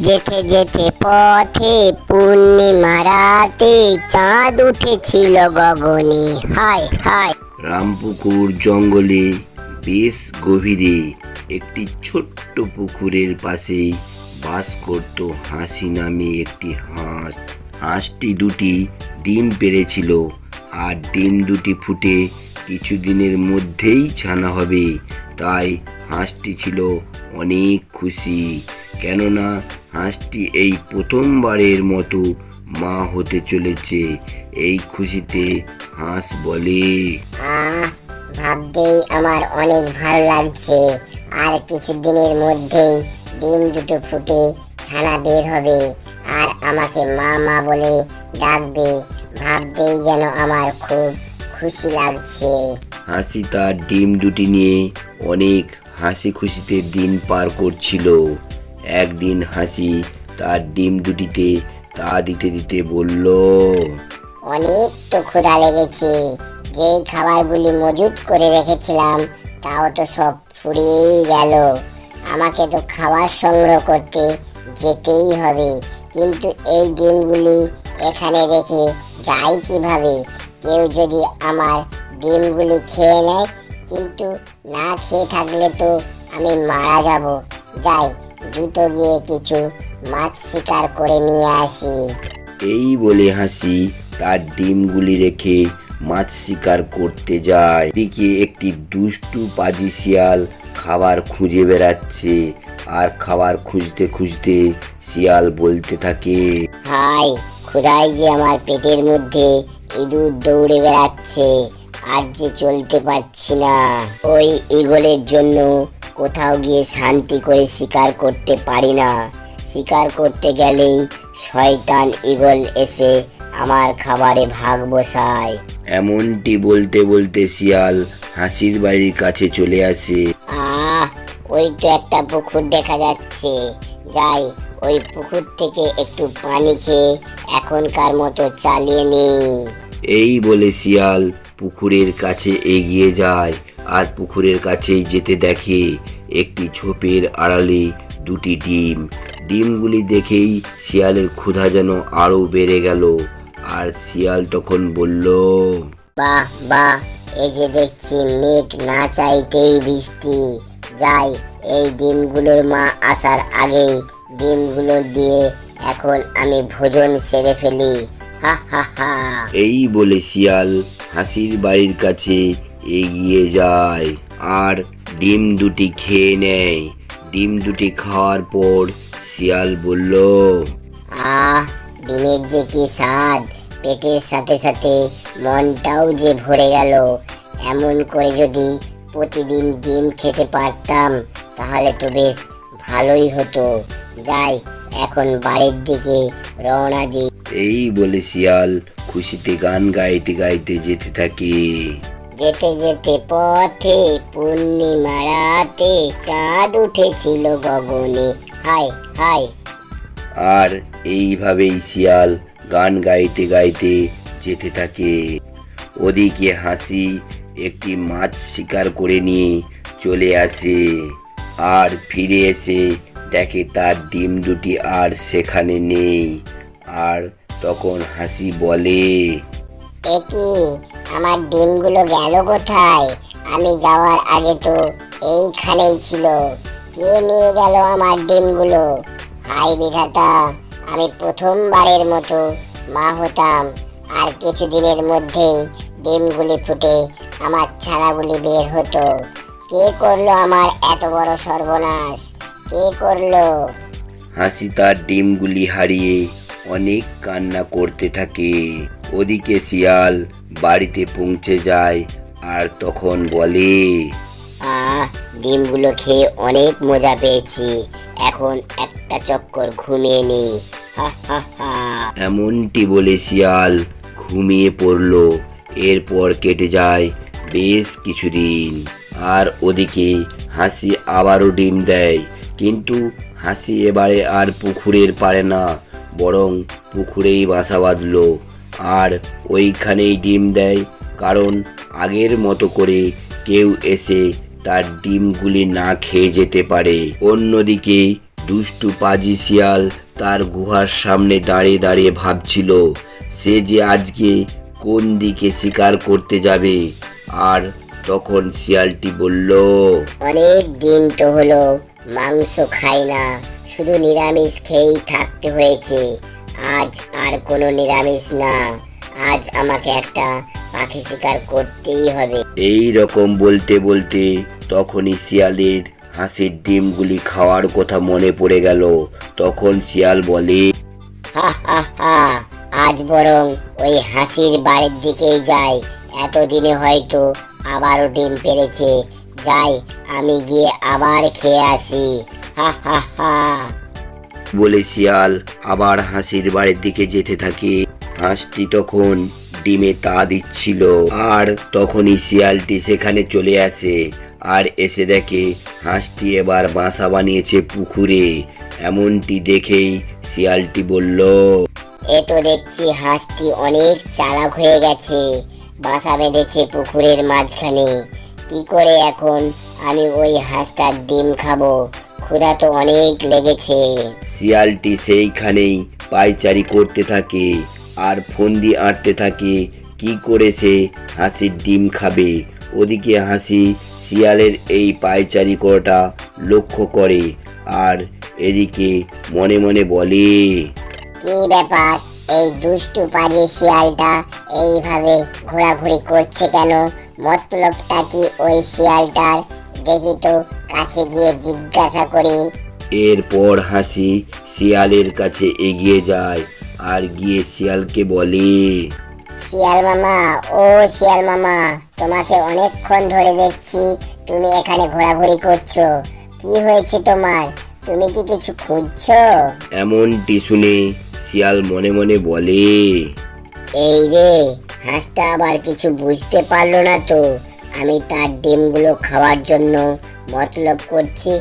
যেতে যেতে পথে পূর্ণিমা রাতে চাঁদ উঠেছিল গগনে। হায় হায়। রামপুকুর জঙ্গলে বেশ গভীরে একটি ছোট্ট পুকুরের পাশে বাস করত হাসি নামে একটি হাঁস। হাঁসটি দুটি ডিম পেড়েছিল, আর ডিম দুটি ফুটে কিছুদিনের মধ্যেই ছানা হবে। তাই হাঁসটি ছিল অনেক খুশি, কেননা হাঁসটি এই প্রথমবারের মতো মা হতে চলেছে। এই খুশিতে হাঁস বলে, ভাবতেই আমার অনেক ভালো লাগছে। আর কিছুদিনের মধ্যেই ডিম দুটো ফুটে ছানা বের হবে, আর আমাকে মা মা বলে ডাকবে। ভাবতেই যেন আমার খুব খুশি লাগছে। হাসি তার ডিম দুটি নিয়ে অনেক হাসি খুশিতে দিন পার করছিল। একদিন হাসি তার ডিম দুটিতে তা দিতে দিতে বলল, অনেক তো ক্ষুধা লেগেছে। যেই খাবারগুলি মজুত করে রেখেছিলাম তাও তো সব ফুরিয়েই গেল। আমাকে তো খাবার সংগ্রহ করতে যেতেই হবে, কিন্তু এই ডিমগুলি এখানে রেখে যাই কিভাবে? কেউ যদি আমার ডিমগুলি খেয়ে নেয়, কিন্তু না খেয়ে থাকলে তো আমি মারা যাব। যাই, দ্রুত গিয়ে কিছু মাছ শিকার করে নিয়ে আসি। এই বলে হাসি তার ডিমগুলি রেখে মাছ শিকার করতে যায়। এদিকে একটি দুষ্টু পাজি শিয়াল খাবার খুঁজে বেড়াচ্ছে, আর খাবার খুঁজতে খুঁজতে শিয়াল বলতে থাকে, হাই, ক্ষুধায় যে আমার পেটের মধ্যে ইঁদুর দৌড়ে বেড়াচ্ছে, আর যে চলতে পারছি না। ওই ঈগলের জন্য কোথাও গিয়ে শান্তি করে শিকার করতে পারি না। শিকার করতে গেলেই শয়তান ঈগল এসে আমার খাবারে ভাগ বসায়। এমনটি বলতে বলতে শিয়াল হাসির বাড়ির কাছে চলে আসে। ওই তো একটা পুকুর দেখা যাচ্ছে। যাই, ওই পুকুর থেকে একটু পানি খেয়ে এখনকার মতো চালিয়ে নেই। এই বলে শিয়াল পুকুরের কাছে এগিয়ে যায়, আর পুকুরের কাছেই যেতে দেখে একটি ঝোপের আড়ালে দুটি ডিম। ডিমগুলি দেখেই শিয়ালের ক্ষুধা যেন আরো বেড়ে গেল। আর শিয়াল তখন বলল, বাহ বাহ, এই যে দেখছি মেঘ না চাইতেই বৃষ্টি। যাই, এই ডিমগুলোর মা আসার আগেই ডিমগুলো দিয়ে এখন আমি ভোজন সেরে ফেলি। হা হা হা। এই বলে শিয়াল হাসির বাড়ির কাছে এগিয়ে যায়, আর ডিম দুটি খেয়ে নেয়। ডিম দুটি খাওয়ার পর শিয়াল বলল, ডিমের যে কি স্বাদ! পেটের সাথে সাথে মনটাও যে ভরে গেল। এমন করে যদি প্রতিদিন ডিম খেতে পারতাম তাহলে তো বেশ ভালোই হতো। যাই, এখন বাড়ির দিকে রওনা দিই। এই বলে শিয়াল খুশিতে গান গাইতে গাইতে যেতে থাকে। যেতে যেতে পথে পূর্ণিমা রাতে চাঁদ উঠেছিল গগনে। হায় হায়। আর এইভাবেই শিয়াল গান গাইতে গাইতে যেতে থাকে। ওদিকে হাসি একটি মাছ শিকার করে নিয়ে চলে আসে, আর ফিরে এসে দেখে তার ডিম দুটি আর সেখানে নেই। আর তখন হাসি বলে, একি, আমার ডিমগুলো গেল কোথায়? আমি যাওয়ার আগে তো এইখানেই ছিল। কে নিয়ে গেল আমার ডিমগুলো? হাই বিধাতা, আমি প্রথমবারের মতো মা হতাম, আর কিছুদিনের মধ্যেই ডিমগুলি ফুটে আমার ছানাগুলি বের হতো। কে করলো আমার এত বড় সর্বনাশ? কে করলো? হাসি তার ডিমগুলি হারিয়ে অনেক কান্না করতে থাকে। ওদিকে শিয়াল বাড়িতে পৌঁছে যায়, আর তখন বলে, ডিমগুলো খেয়ে অনেক মজা পেয়েছি। এখন একটা চক্কর ঘুমিয়ে নি। হা হা হা। এমনটি বলে শিয়াল ঘুমিয়ে পড়ল। এরপর কেটে যায় বেশ কিছুদিন, আর ওদিকে হাসি আবারও ডিম দেয়। কিন্তু হাসি এবারে আর পুকুরের পারে না, বরং পুকুরেই বাসা বাঁধলো, আর ওইখানেই ডিম দেয়। কারণ আগের মতো করে কেউ এসে তার ডিমগুলি না খেয়ে যেতে পারে। অন্যদিকে দুষ্টু পাজি শিয়াল তার গুহার সামনে দাঁড়িয়ে দাঁড়িয়ে ভাবছিল সে যে আজকে কোন দিকে শিকার করতে যাবে। আর তখন শিয়ালটি বলল, অনেক দিন তো হলো মাংস খাই না, শুধু নিরামিষ খেয়েই থাকতে হয়েছে। আজ আর কোনো নিরামিষ না, আজ আমাকে একটা পাখি শিকার করতেই হবে। এই রকম বলতে বলতে তখনই শিয়ালের হাঁসের ডিমগুলি খাওয়ার কথা মনে পড়ে গেল। তখন শিয়াল বলে, হা হা হা, আজ বরং ওই হাসির বাড়ির দিকেই যাই, এতদিনে হয়তো আবারও ডিম পেড়েছে। যাই, আমি গিয়ে আবার খেয়ে আসি। হা হা হা। বলে শিয়াল আবার হাসির বাড়ির দিকে যেতে থাকে। হাঁসটি তখন ডিমে তা দিচ্ছিল, আর তখনই শিয়ালটি সেখানে চলে আসে আর এসে দেখে হাঁসটি এবার বাসা বানিয়েছে পুকুরে। এমনটি দেখেই শিয়ালটি বলল, এ তো দেখছি হাঁসটি অনেক চালাক হয়ে গেছে, বাসা বেঁধেছে পুকুরের মাঝখানে। কি করে এখন আমি ওই হাঁসটার ডিম খাবো? ক্ষুধা তো অনেক লেগেছে। শিয়ালটি সেইখানেই পায়চারি করতে থাকে আর ফন্দি আঁটতে থাকে কি করে সে হাসির ডিম খাবে। ওদিকে হাসি শিয়ালের এই পায়চারি করাটা লক্ষ্য করে আর এদিকে মনে মনে বলে, কি ব্যাপার, এই দুষ্টু পাজি শিয়ালটা এইভাবে ঘোরাঘুরি করছে কেন? মতলবটা কি ওই শিয়ালটার? দেখি তো, কাছে গিয়ে জিজ্ঞাসা করি। এরপর হাসি শিয়ালের কাছে এগিয়ে যায় আর গিয়ে শিয়ালকে বলে, শিয়াল মামা, ও শিয়াল মামা, তোমাকে অনেকক্ষণ ধরে দেখছি তুমি এখানে ঘোরাঘুরি করছো। কি হয়েছে তোমার? তুমি কি কিছু খুঁজছো? এমনটি শুনে শিয়াল মনে মনে বলে, এই রে, হাঁসটা আবার কিছু বুঝতে পারলো না তো আমি তার ডিমগুলো খাওয়ার জন্য মতলব করছি।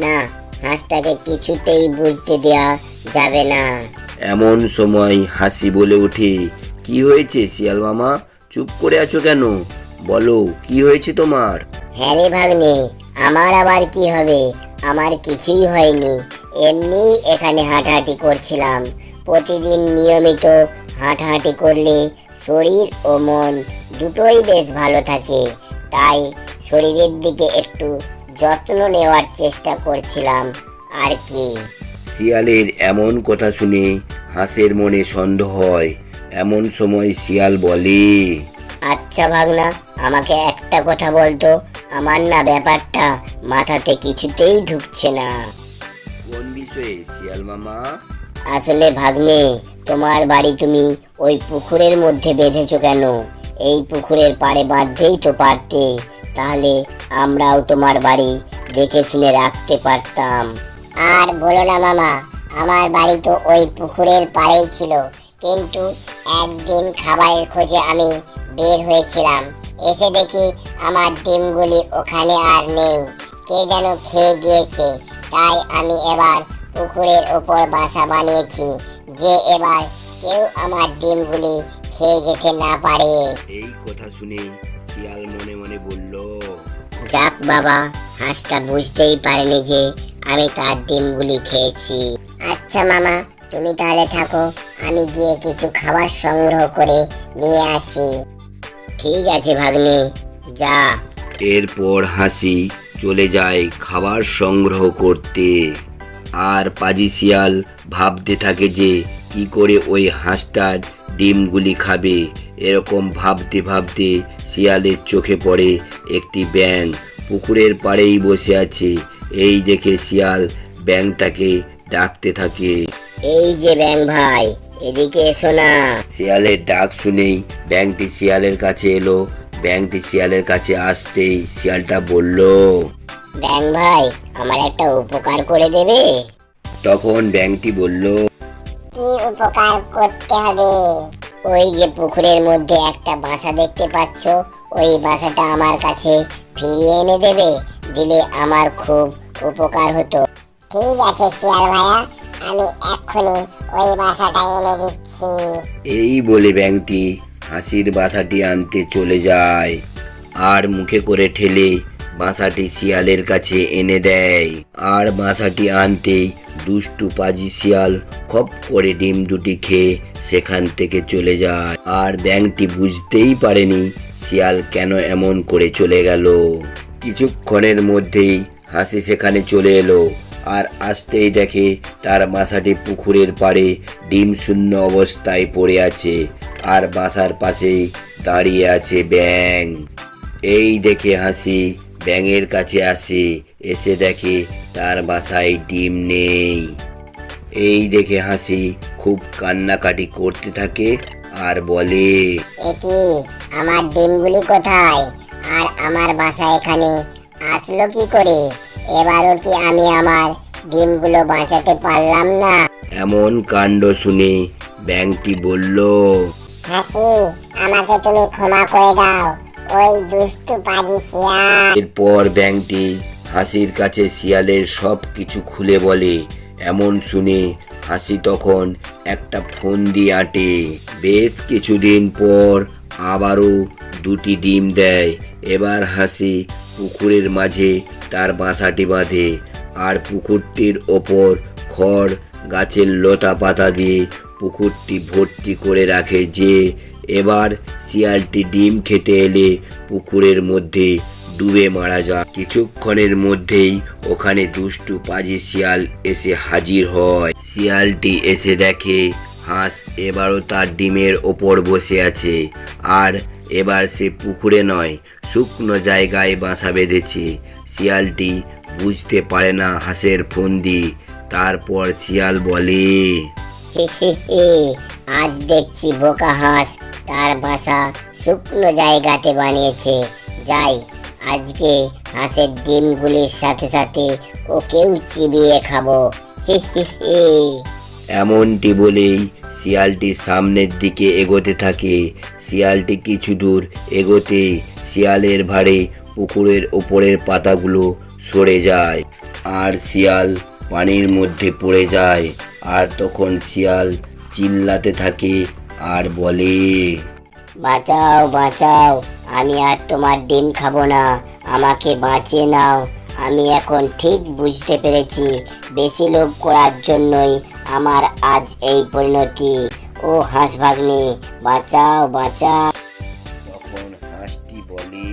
না, হাঁসটাকে কিছুতেই বুঝতে দেয়া যাবে না। এমন সময় হাসি বলে ওঠে, কি হয়েছে শিয়াল মামা, চুপ করে আছো কেন? বলো, কি হয়েছে তোমার? হ্যাঁ রে ভাগ্নে, আমার আবার কি হবে? আমার কিছুই হয়নি, এমনি এখানে হাঁটাহাঁটি করছিলাম। প্রতিদিন নিয়মিত হাঁটাহাঁটি করলে শরীর ও মন দুটোই বেশ ভালো থাকে, তাই শরীরের দিকে একটু যত্ন নেওয়ার চেষ্টা করছিলাম আর কি। শিয়ালের এমন কথা শুনে হাঁসের মনে সন্দেহ হয়। এমন সময় শিয়াল বলে, আচ্ছা ভাগনা, আমাকে একটা কথা বলতো, আমার না ব্যাপারটা মাথাতে কিছুতেই ঢুকছে না। কোন বিষয়ে শিয়াল মামা? আসলে ভাগ্নে, তোমার বাড়ি তুমি ওই পুকুরের মধ্যে বেঁধেছো কেন? এই পুকুরের পাড়ে বাঁধতেই তো পারতে, তাহলে আমরাও তোমার বাড়ি দেখে শুনে রাখতে পারতাম। আর বলো না মামা, আমার বাড়ি তো ওই পুকুরের পাড়েই ছিল, কিন্তু একদিন খাবারের খোঁজে আমি বের হয়েছিলাম, এসে দেখি আমার ডিমগুলি ওখানে আর নেই, কে যেন খেয়ে গিয়েছে। তাই আমি এবার পুকুরের উপর বাসা বানিয়েছি, যে এবার কেউ আমার ডিমগুলি খেয়ে যেতে না পারে। এই কথা শুনে শিয়াল মনে মনে বলল, যাক বাবা, হাঁসটা বুঝতেই পারেনি যে আমি তার ডিমগুলি খেয়েছি। আচ্ছা মামা, তুমি তাহলে থাকো, আমি গিয়ে কিছু খাবার সংগ্রহ করে নিয়ে আসি। ঠিক আছে ভাগ্নে, যা। এরপর হাসি চলে যায় খাবার সংগ্রহ করতে আর পাজি শিয়াল ভাবতে থাকে যে কি করে ওই হাঁসটার ডিমগুলি খাবে। এরকম ভাবতে ভাবতে শিয়ালের চোখে পড়ে একটি ব্যাঙ পুকুরের পাড়েই বসে আছে। এই দেখে শিয়াল ব্যাঙটাকে ডাকতে থাকে, এই যে ব্যাঙ ভাই, এদিকে এসো না। শিয়ালের ডাক শুনেই ব্যাঙটি শিয়ালের কাছে এলো। ব্যাঙটি শিয়ালের কাছে আসতেই শিয়ালটা বলল, ব্যাঙ ভাই, আমার একটা উপকার করে দেবে? তখন ব্যাঙটি বলল, কি উপকার করতে হবে? ওই যে পুকুরের মধ্যে একটা বাসা দেখতে পাচ্ছ, ওই বাসাটা আমার কাছে ফিরিয়ে এনে দেবে? দিলে আমার খুব উপকার হতো। ঠিক আছে শিয়াল ভাইয়া, আমি এক্ষুনি ওই বাসাটা এনে দিচ্ছি। এই বলে ব্যাঙটি হাসির বাসাটি আনতে চলে যায় আর মুখে করে ঠেলে বাসাটি শিয়ালের কাছে এনে দেয়। আর বাসাটি আনতেই দুষ্টু পাজি শিয়াল খপ করে ডিম দুটি খেয়ে সেখান থেকে চলে যায়। আর ব্যাঙটি বুঝতেই পারেনি শিয়াল কেন এমন করে চলে গেল। কিছুক্ষণের মধ্যেই হাসি সেখানে চলে এলো আর আসতেই দেখে তার বাসাটি পুকুরের পাড়ে ডিম শূন্য অবস্থায় পড়ে আছে। আর বাসার পাশেই দাঁড়িয়ে আছে ব্যাঙ। এই দেখে হাসি ব্যাঙের কাছে আসে, এসে দেখে তার বাসায় ডিম নেই। এই দেখে হাসি খুব কান্নাকাটি করতে থাকে আর বলে, একি আমার ডিমগুলি কোথায়? আর আমার বাসা এখানে আসলো কি করে? এবারও কি আমি আমার ডিমগুলো বাঁচাতে পারলাম না? এমন কাণ্ড শুনে ব্যাঙটি বলল, হাসি, আমাকে তুমি ক্ষমা করে দাও, ওই দুষ্টু পাজি শিয়াল। এরপর ব্যাঙটি হাসির কাছে শিয়ালের সব কিছু খুলে বলে। এমন শুনে হাসি তখন একটা ফন্দি আঁটে। বেশ কিছুদিন পর আবারও দুটি ডিম দেয়। এবার হাসি পুকুরের মাঝে তার বাসাটি বাঁধে আর পুকুরটির ওপর খড় গাছের লতা পাতা দিয়ে পুকুরটি ভর্তি করে রাখে যে এবার শিয়ালটি ডিম খেতে এলে পুকুরের মধ্যে ডুবে মারা যায়। কিছুক্ষণের মধ্যেই ওখানে দুষ্টু পাজি শিয়াল এসে হাজির হয়। শিয়ালটি এসে দেখে হাঁস এবারও তার ডিমের ওপর বসে আছে। আর এবার সে পুকুরে নয়, শুকনো জায়গায় বাসা বেঁধেছে। শিয়ালটি বুঝতে পারে না হাঁসের ফন্দি। তারপর শিয়াল বলে, আজ দেখছি বোকা হাঁস তার বাসা শুকনো জায়গাতে বানিয়েছে। যাই, আজকে হাঁসের ডিমগুলির সাথে সাথে ওকেও চিবিয়ে খাবো। এমনটি বলেই শিয়ালটি সামনের দিকে এগোতে থাকে। শিয়ালটি কিছু দূর এগোতে শিয়ালের ভারে পুকুরের ওপরের পাতাগুলো সরে যায় আর শিয়াল পানির মধ্যে পড়ে যায়। আর তখন শিয়াল চিল্লাতে থাকে আর বলে, বাঁচাও বাঁচাও, আমি আর তোমার ডিম খাবো না, আমাকে বাঁচিয়ে নাও। আমি এখন ঠিক বুঝতে পেরেছি বেশি লোভ করার জন্যই আমার আজ এই পরিণতি। ও হাঁস ভাগ্নে, বাঁচাও বাঁচাও। তখন হাঁসটি বলে,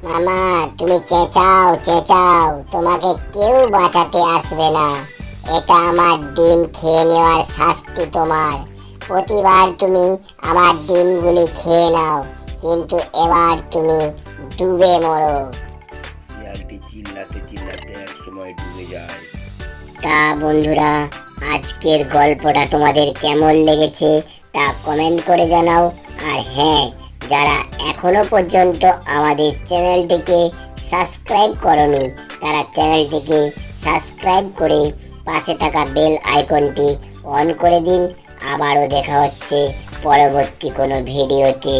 মামা, তুমি চেঁচাও চেঁচাও, তোমাকে কেউ বাঁচাতে আসবে না। এটা আমার ডিম খেয়ে নেওয়ার শাস্তি তোমার। প্রতিবার তুমি আমার ডিমগুলি খেয়ে নাও, কিন্তু এবার তুমি ডুবে মরো। শিয়ালটি চিল্লাতে চিল্লাতে এক সময় ডুবে যায়। তা বন্ধুরা, আজকের গল্পটা তোমাদের কেমন লেগেছে তা কমেন্ট করে জানাও। আর হ্যাঁ, যারা এখনো পর্যন্ত আমাদের চ্যানেলটিকে সাবস্ক্রাইব করনি তারা চ্যানেলটিকে সাবস্ক্রাইব করে পাশে থাকা বেল আইকনটি অন করে দিন। আবারও দেখা হচ্ছে পরবর্তী কোনো ভিডিওতে।